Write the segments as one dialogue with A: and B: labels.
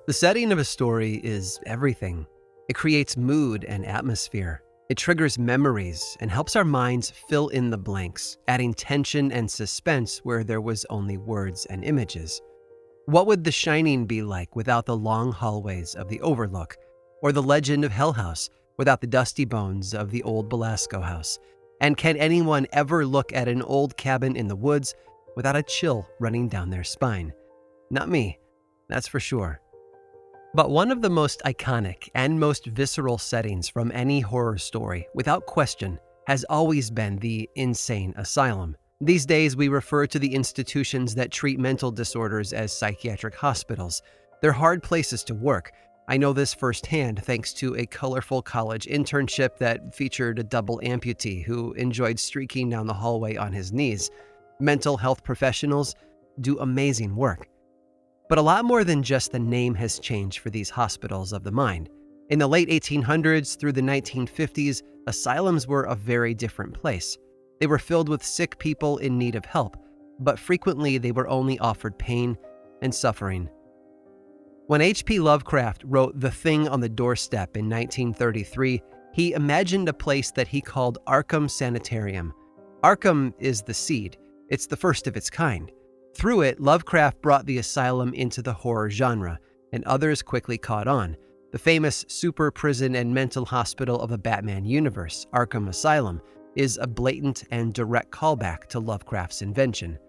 A: The setting of a story is everything. It creates mood and atmosphere. It triggers memories and helps our minds fill in the blanks, adding tension and suspense where there was only words and images. What would The Shining be like without the long hallways of the Overlook, or the legend of Hell House without the dusty bones of the old Belasco house? And can anyone ever look at an old cabin in the woods without a chill running down their spine? Not me, that's for sure. But one of the most iconic and most visceral settings from any horror story, without question, has always been the insane asylum. These days, we refer to the institutions that treat mental disorders as psychiatric hospitals. They're hard places to work. I know this firsthand thanks to a colorful college internship that featured a double amputee who enjoyed streaking down the hallway on his knees. Mental health professionals do amazing work. But a lot more than just the name has changed for these hospitals of the mind. In the late 1800s through the 1950s, asylums were a very different place. They were filled with sick people in need of help, but frequently they were only offered pain and suffering. When H.P. Lovecraft wrote The Thing on the Doorstep in 1933, he imagined a place that he called Arkham Sanitarium. Arkham is the seed. It's the first of its kind. Through it, Lovecraft brought the asylum into the horror genre, and others quickly caught on. The famous super prison and mental hospital of the Batman universe, Arkham Asylum, is a blatant and direct callback to Lovecraft's invention.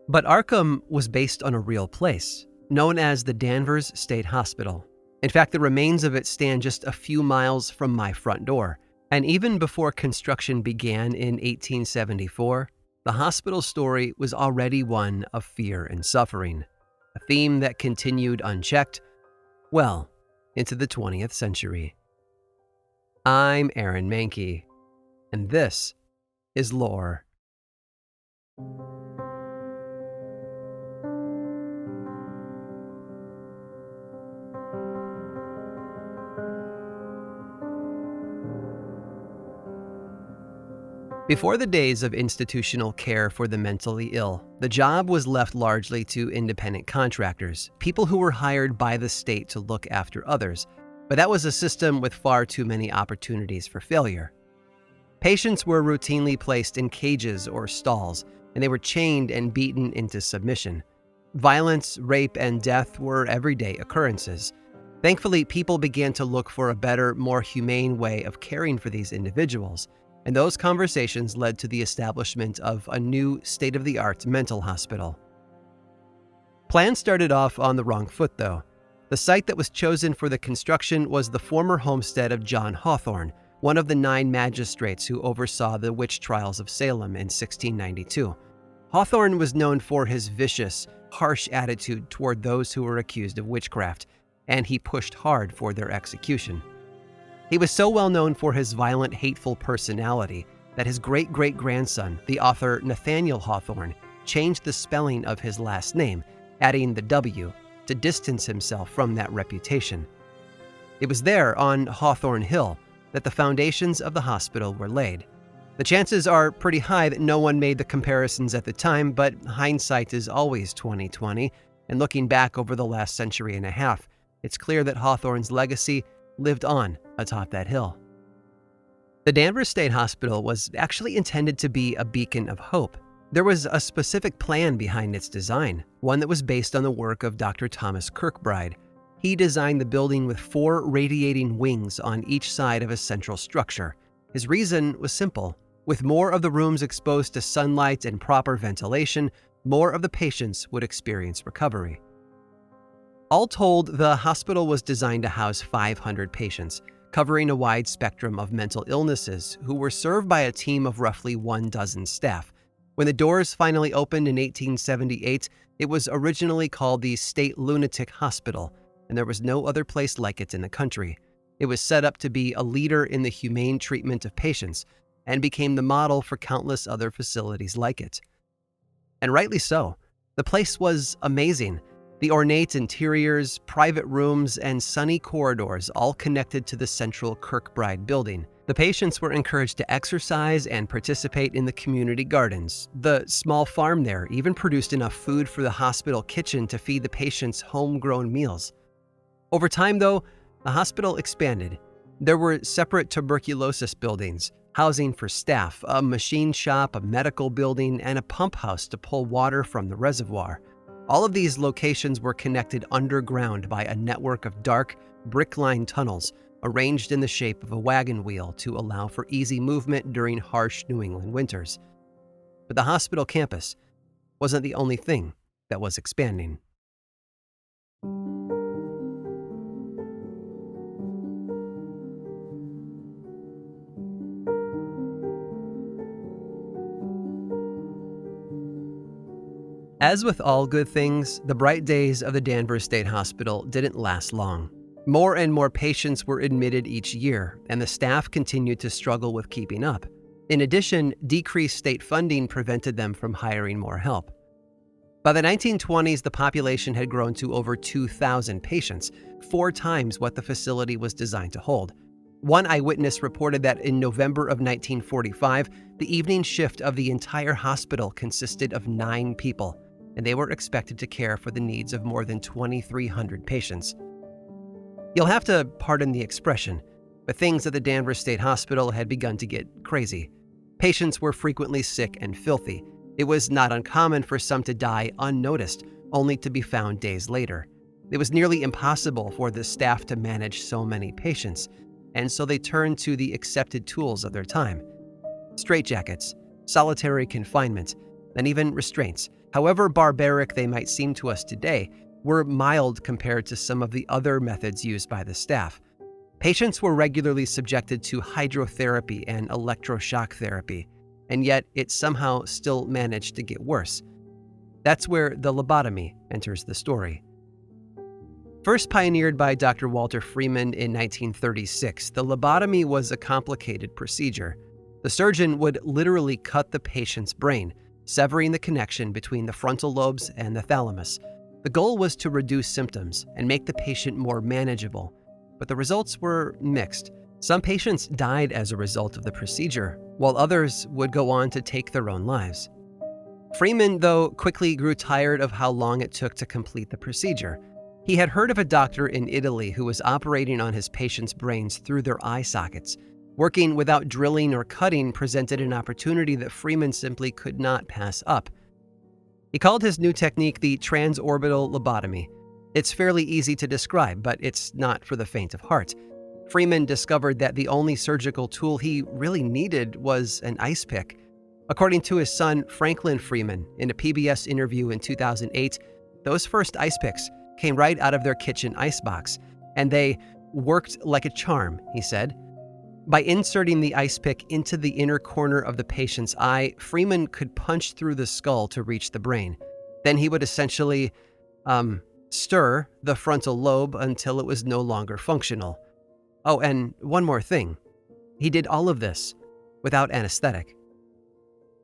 A: But Arkham was based on a real place, known as the Danvers State Hospital. In fact, the remains of it stand just a few miles from my front door. And even before construction began in 1874, the hospital story was already one of fear and suffering, a theme that continued unchecked, well, into the 20th century. I'm Aaron Mahnke, and this is Lore. Before the days of institutional care for the mentally ill, the job was left largely to independent contractors, people who were hired by the state to look after others, but that was a system with far too many opportunities for failure. Patients were routinely placed in cages or stalls, and they were chained and beaten into submission. Violence, rape, and death were everyday occurrences. Thankfully, people began to look for a better, more humane way of caring for these individuals, and those conversations led to the establishment of a new state-of-the-art mental hospital. Plans started off on the wrong foot, though. The site that was chosen for the construction was the former homestead of John Hawthorne, one of the 9 magistrates who oversaw the witch trials of Salem in 1692. Hawthorne was known for his vicious, harsh attitude toward those who were accused of witchcraft, and he pushed hard for their execution. He was so well known for his violent, hateful personality that his great-great-grandson, the author Nathaniel Hawthorne, changed the spelling of his last name, adding the W, to distance himself from that reputation. It was there, on Hawthorne Hill, that the foundations of the hospital were laid. The chances are pretty high that no one made the comparisons at the time, but hindsight is always 20/20, and looking back over the last century and a half, it's clear that Hawthorne's legacy lived on atop that hill. The Danvers State Hospital was actually intended to be a beacon of hope. There was a specific plan behind its design, one that was based on the work of Dr. Thomas Kirkbride. He designed the building with 4 radiating wings on each side of a central structure. His reason was simple. With more of the rooms exposed to sunlight and proper ventilation, more of the patients would experience recovery. All told, the hospital was designed to house 500 patients, covering a wide spectrum of mental illnesses, who were served by a team of roughly 12 staff. When the doors finally opened in 1878, it was originally called the State Lunatic Hospital, and there was no other place like it in the country. It was set up to be a leader in the humane treatment of patients, and became the model for countless other facilities like it. And rightly so. The place was amazing. The ornate interiors, private rooms, and sunny corridors all connected to the central Kirkbride building. The patients were encouraged to exercise and participate in the community gardens. The small farm there even produced enough food for the hospital kitchen to feed the patients homegrown meals. Over time, though, the hospital expanded. There were separate tuberculosis buildings, housing for staff, a machine shop, a medical building, and a pump house to pull water from the reservoir. All of these locations were connected underground by a network of dark, brick-lined tunnels arranged in the shape of a wagon wheel to allow for easy movement during harsh New England winters. But the hospital campus wasn't the only thing that was expanding. As with all good things, the bright days of the Danvers State Hospital didn't last long. More and more patients were admitted each year, and the staff continued to struggle with keeping up. In addition, decreased state funding prevented them from hiring more help. By the 1920s, the population had grown to over 2,000 patients, 4 times what the facility was designed to hold. One eyewitness reported that in November of 1945, the evening shift of the entire hospital consisted of 9 people, and they were expected to care for the needs of more than 2,300 patients. You'll have to pardon the expression, but things at the Danvers State Hospital had begun to get crazy. Patients were frequently sick and filthy. It was not uncommon for some to die unnoticed, only to be found days later. It was nearly impossible for the staff to manage so many patients, and so they turned to the accepted tools of their time: straitjackets, solitary confinement, and even restraints. However barbaric they might seem to us today, were mild compared to some of the other methods used by the staff. Patients were regularly subjected to hydrotherapy and electroshock therapy, and yet it somehow still managed to get worse. That's where the lobotomy enters the story. First pioneered by Dr. Walter Freeman in 1936, the lobotomy was a complicated procedure. The surgeon would literally cut the patient's brain, severing the connection between the frontal lobes and the thalamus. The goal was to reduce symptoms and make the patient more manageable, but the results were mixed. Some patients died as a result of the procedure, while others would go on to take their own lives. Freeman, though, quickly grew tired of how long it took to complete the procedure. He had heard of a doctor in Italy who was operating on his patients' brains through their eye sockets. Working without drilling or cutting presented an opportunity that Freeman simply could not pass up. He called his new technique the transorbital lobotomy. It's fairly easy to describe, but it's not for the faint of heart. Freeman discovered that the only surgical tool he really needed was an ice pick. According to his son, Franklin Freeman, in a PBS interview in 2008, those first ice picks came right out of their kitchen icebox, and they worked like a charm, he said. By inserting the ice pick into the inner corner of the patient's eye, Freeman could punch through the skull to reach the brain. Then he would essentially stir the frontal lobe until it was no longer functional. Oh, and one more thing. He did all of this without anesthetic.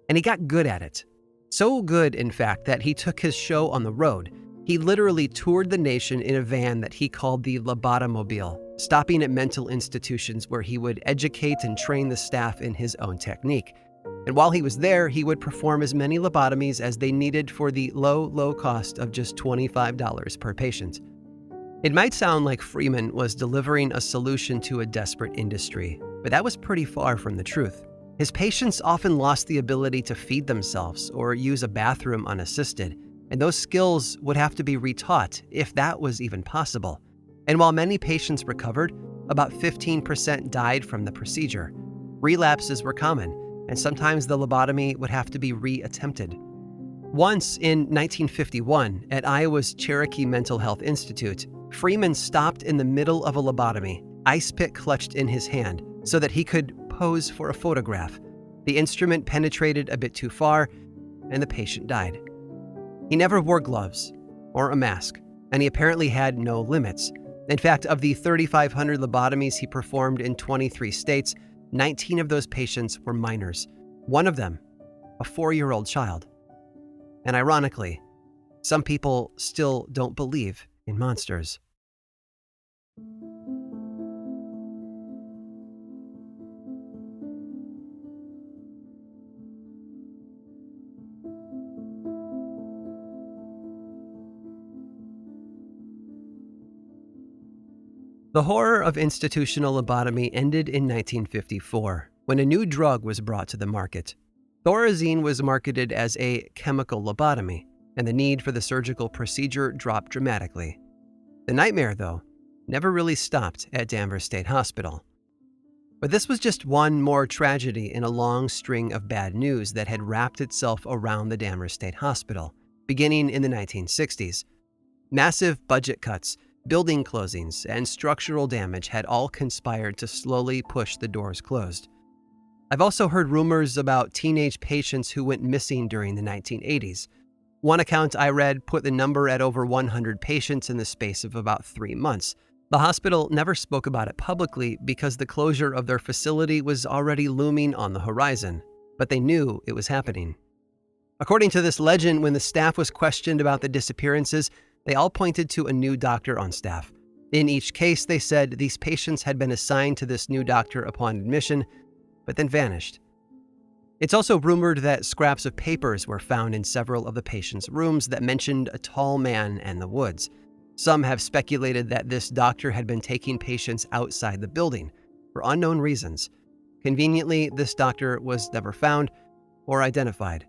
A: And he got good at it. So good, in fact, that he took his show on the road. He literally toured the nation in a van that he called the Lobotomobile, stopping at mental institutions where he would educate and train the staff in his own technique. And while he was there, he would perform as many lobotomies as they needed for the low cost of just $25 per patient. It might sound like Freeman was delivering a solution to a desperate industry, but that was pretty far from the truth. His patients often lost the ability to feed themselves or use a bathroom unassisted, and those skills would have to be retaught if that was even possible. And while many patients recovered, about 15% died from the procedure. Relapses were common, and sometimes the lobotomy would have to be reattempted. Once, in 1951, at Iowa's Cherokee Mental Health Institute, Freeman stopped in the middle of a lobotomy, ice pick clutched in his hand, so that he could pose for a photograph. The instrument penetrated a bit too far, and the patient died. He never wore gloves or a mask, and he apparently had no limits. In fact, of the 3,500 lobotomies he performed in 23 states, 19 of those patients were minors, one of them a 4-year-old child. And ironically, some people still don't believe in monsters. The horror of institutional lobotomy ended in 1954, when a new drug was brought to the market. Thorazine was marketed as a chemical lobotomy, and the need for the surgical procedure dropped dramatically. The nightmare, though, never really stopped at Danvers State Hospital. But this was just one more tragedy in a long string of bad news that had wrapped itself around the Danvers State Hospital, beginning in the 1960s. Massive budget cuts, building closings, and structural damage had all conspired to slowly push the doors closed. I've also heard rumors about teenage patients who went missing during the 1980s. One account I read put the number at over 100 patients in the space of about 3 months. The hospital never spoke about it publicly because the closure of their facility was already looming on the horizon, but they knew it was happening. According to this legend, when the staff was questioned about the disappearances, they all pointed to a new doctor on staff. In each case, they said these patients had been assigned to this new doctor upon admission, but then vanished. It's also rumored that scraps of papers were found in several of the patients' rooms that mentioned a tall man and the woods. Some have speculated that this doctor had been taking patients outside the building for unknown reasons. Conveniently, this doctor was never found or identified.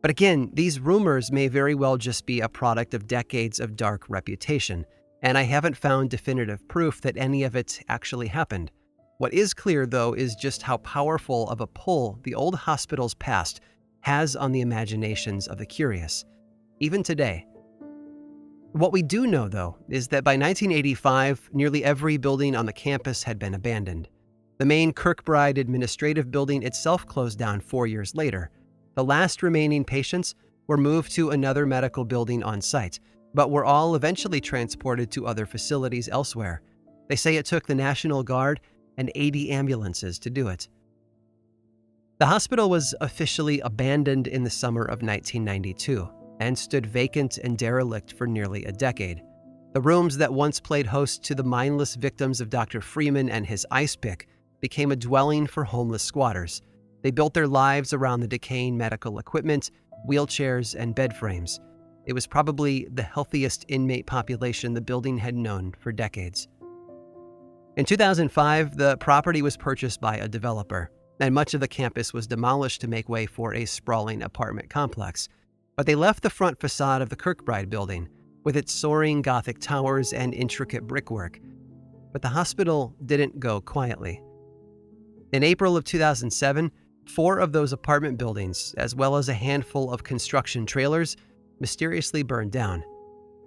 A: But again, these rumors may very well just be a product of decades of dark reputation, and I haven't found definitive proof that any of it actually happened. What is clear, though, is just how powerful of a pull the old hospital's past has on the imaginations of the curious, even today. What we do know, though, is that by 1985, nearly every building on the campus had been abandoned. The main Kirkbride administrative building itself closed down 4 years later. The last remaining patients were moved to another medical building on site, but were all eventually transported to other facilities elsewhere. They say it took the National Guard and 80 ambulances to do it. The hospital was officially abandoned in the summer of 1992 and stood vacant and derelict for nearly a decade. The rooms that once played host to the mindless victims of Dr. Freeman and his ice pick became a dwelling for homeless squatters. They built their lives around the decaying medical equipment, wheelchairs, and bed frames. It was probably the healthiest inmate population the building had known for decades. In 2005, the property was purchased by a developer, and much of the campus was demolished to make way for a sprawling apartment complex. But they left the front facade of the Kirkbride building, with its soaring Gothic towers and intricate brickwork. But the hospital didn't go quietly. In April of 2007, 4 of those apartment buildings, as well as a handful of construction trailers, mysteriously burned down.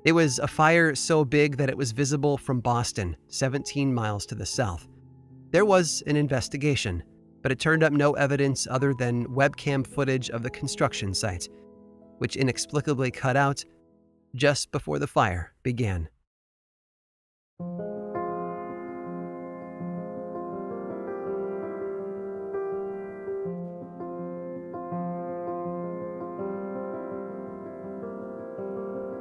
A: It was a fire so big that it was visible from Boston, 17 miles to the south. There was an investigation, but it turned up no evidence other than webcam footage of the construction site, which inexplicably cut out just before the fire began.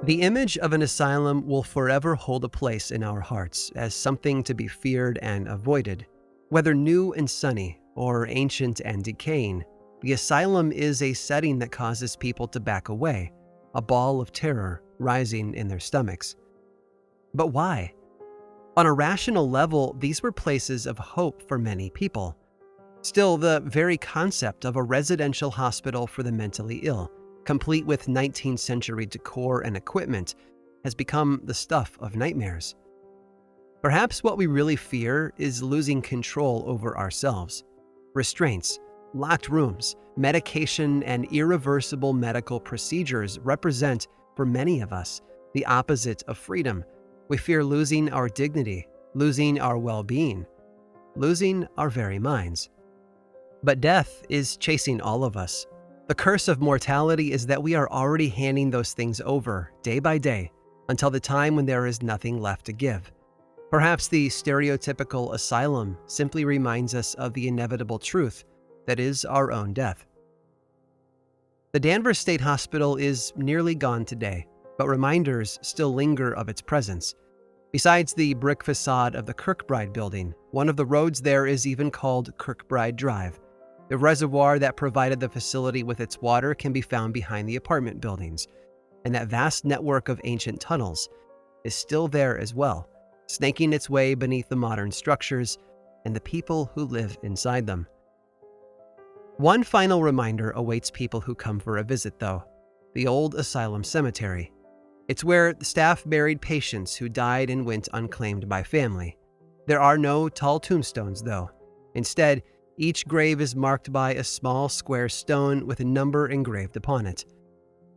A: The image of an asylum will forever hold a place in our hearts as something to be feared and avoided. Whether new and sunny or ancient and decaying, the asylum is a setting that causes people to back away, a ball of terror rising in their stomachs. But why? On a rational level, these were places of hope for many people. Still, the very concept of a residential hospital for the mentally ill, complete with 19th century decor and equipment, has become the stuff of nightmares. Perhaps what we really fear is losing control over ourselves. Restraints, locked rooms, medication, and irreversible medical procedures represent, for many of us, the opposite of freedom. We fear losing our dignity, losing our well-being, losing our very minds. But death is chasing all of us. The curse of mortality is that we are already handing those things over, day by day, until the time when there is nothing left to give. Perhaps the stereotypical asylum simply reminds us of the inevitable truth that is our own death. The Danvers State Hospital is nearly gone today, but reminders still linger of its presence. Besides the brick facade of the Kirkbride building, one of the roads there is even called Kirkbride Drive. The reservoir that provided the facility with its water can be found behind the apartment buildings, and that vast network of ancient tunnels is still there as well, snaking its way beneath the modern structures and the people who live inside them. One final reminder awaits people who come for a visit, though: the old asylum cemetery. It's where the staff buried patients who died and went unclaimed by family. There are no tall tombstones, though. Instead, each grave is marked by a small square stone with a number engraved upon it.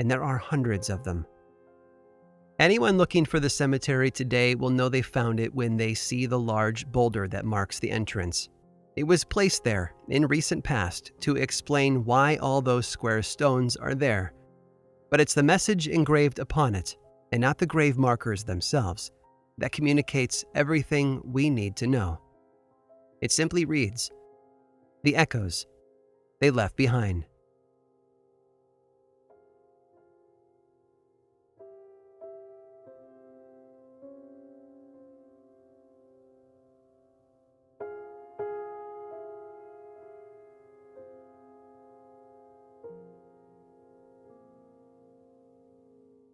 A: And there are hundreds of them. Anyone looking for the cemetery today will know they found it when they see the large boulder that marks the entrance. It was placed there in recent past to explain why all those square stones are there. But it's the message engraved upon it, and not the grave markers themselves, that communicates everything we need to know. It simply reads, "The echoes they left behind."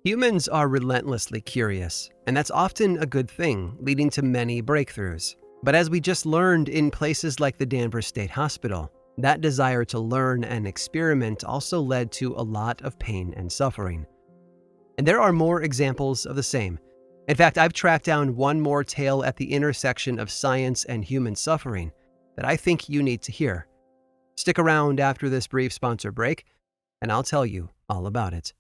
A: Humans are relentlessly curious, and that's often a good thing, leading to many breakthroughs. But as we just learned in places like the Danvers State Hospital, that desire to learn and experiment also led to a lot of pain and suffering. And there are more examples of the same. In fact, I've tracked down one more tale at the intersection of science and human suffering that I think you need to hear. Stick around after this brief sponsor break, and I'll tell you all about it.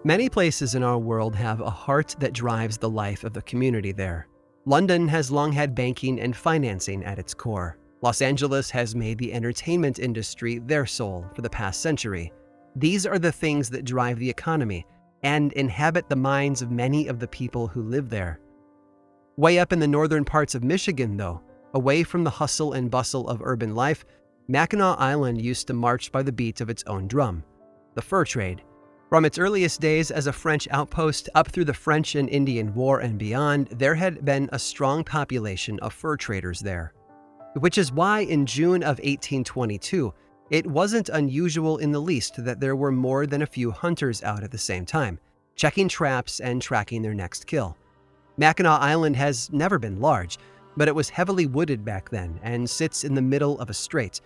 A: Many places in our world have a heart that drives the life of the community there. London has long had banking and financing at its core. Los Angeles has made the entertainment industry their soul for the past century. These are the things that drive the economy and inhabit the minds of many of the people who live there. Way up in the northern parts of Michigan, though, away from the hustle and bustle of urban life, Mackinac Island used to march by the beat of its own drum: the fur trade. From its earliest days as a French outpost up through the French and Indian War and beyond, there had been a strong population of fur traders there. Which is why in June of 1822, it wasn't unusual in the least that there were more than a few hunters out at the same time, checking traps and tracking their next kill. Mackinac Island has never been large, but it was heavily wooded back then and sits in the middle of a strait.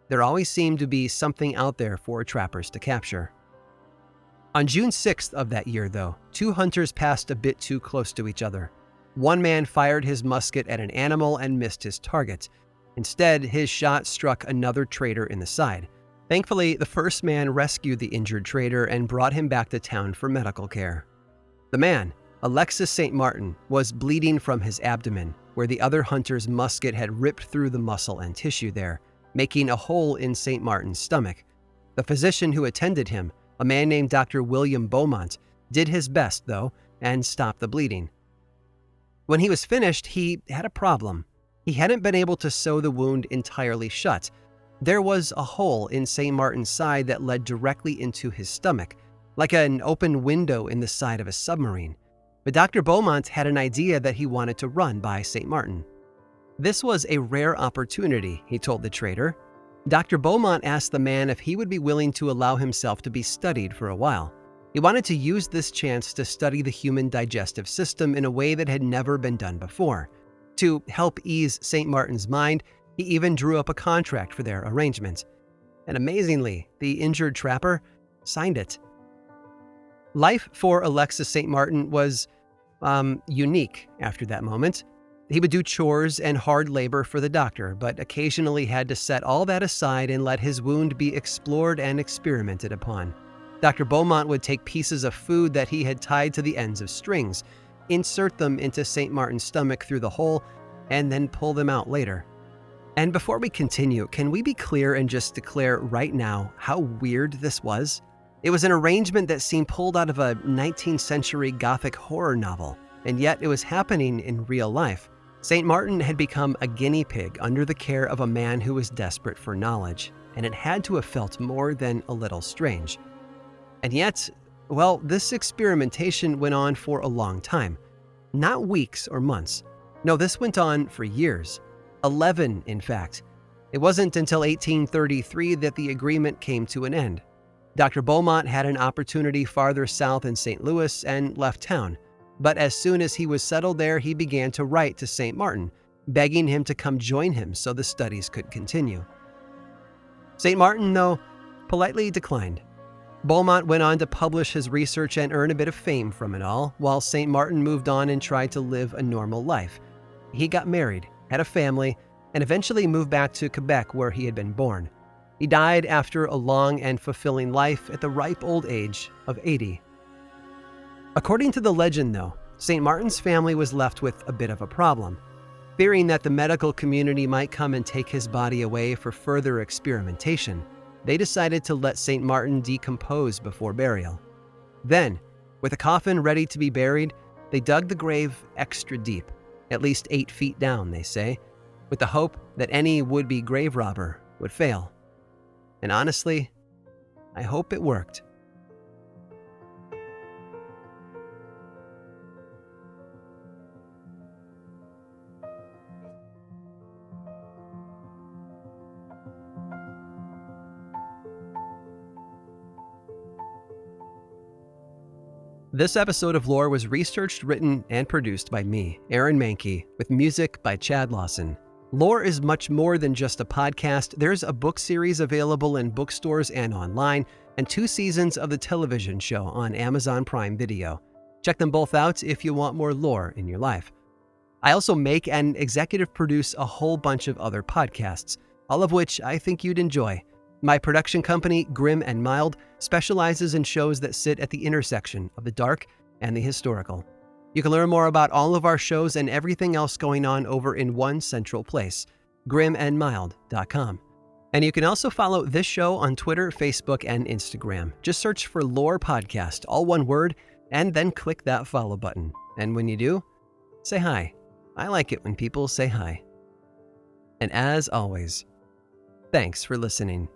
A: There always seemed to be something out there for trappers to capture. On June 6th of that year, though, two hunters passed a bit too close to each other. One man fired his musket at an animal and missed his target. Instead, his shot struck another trader in the side. Thankfully, the first man rescued the injured trader and brought him back to town for medical care. The man, Alexis St. Martin, was bleeding from his abdomen, where the other hunter's musket had ripped through the muscle and tissue there, making a hole in St. Martin's stomach. The physician who attended him, a man named Dr. William Beaumont, did his best, though, and stopped the bleeding. When he was finished, he had a problem. He hadn't been able to sew the wound entirely shut. There was a hole in St. Martin's side that led directly into his stomach, like an open window in the side of a submarine. But Dr. Beaumont had an idea that he wanted to run by St. Martin. This was a rare opportunity, he told the trader. Dr. Beaumont asked the man if he would be willing to allow himself to be studied for a while. He wanted to use this chance to study the human digestive system in a way that had never been done before. To help ease St. Martin's mind, he even drew up a contract for their arrangement. And amazingly, the injured trapper signed it. Life for Alexis St. Martin was unique after that moment. He would do chores and hard labor for the doctor, but occasionally had to set all that aside and let his wound be explored and experimented upon. Dr. Beaumont would take pieces of food that he had tied to the ends of strings, insert them into St. Martin's stomach through the hole, and then pull them out later. And before we continue, can we be clear and just declare right now how weird this was? It was an arrangement that seemed pulled out of a 19th century Gothic horror novel, and yet it was happening in real life. St. Martin had become a guinea pig under the care of a man who was desperate for knowledge, and it had to have felt more than a little strange. And yet, well, this experimentation went on for a long time. Not weeks or months. No, this went on for years. 11, in fact. It wasn't until 1833 that the agreement came to an end. Dr. Beaumont had an opportunity farther south in St. Louis and left town. But as soon as he was settled there, he began to write to St. Martin, begging him to come join him so the studies could continue. St. Martin, though, politely declined. Beaumont went on to publish his research and earn a bit of fame from it all, while St. Martin moved on and tried to live a normal life. He got married, had a family, and eventually moved back to Quebec where he had been born. He died after a long and fulfilling life at the ripe old age of 80. According to the legend, though, St. Martin's family was left with a bit of a problem. Fearing that the medical community might come and take his body away for further experimentation, they decided to let St. Martin decompose before burial. Then, with a coffin ready to be buried, they dug the grave extra deep, at least 8 feet down, they say, with the hope that any would-be grave robber would fail. And honestly, I hope it worked. This episode of Lore was researched, written, and produced by me, Aaron Mahnke, with music by Chad Lawson. Lore is much more than just a podcast. There's a book series available in bookstores and online, and 2 seasons of the television show on Amazon Prime Video. Check them both out if you want more lore in your life. I also make and executive produce a whole bunch of other podcasts, all of which I think you'd enjoy. My production company, Grim and Mild, specializes in shows that sit at the intersection of the dark and the historical. You can learn more about all of our shows and everything else going on over in one central place, grimandmild.com. And you can also follow this show on Twitter, Facebook, and Instagram. Just search for Lore Podcast, all one word, and then click that follow button. And when you do, say hi. I like it when people say hi. And as always, thanks for listening.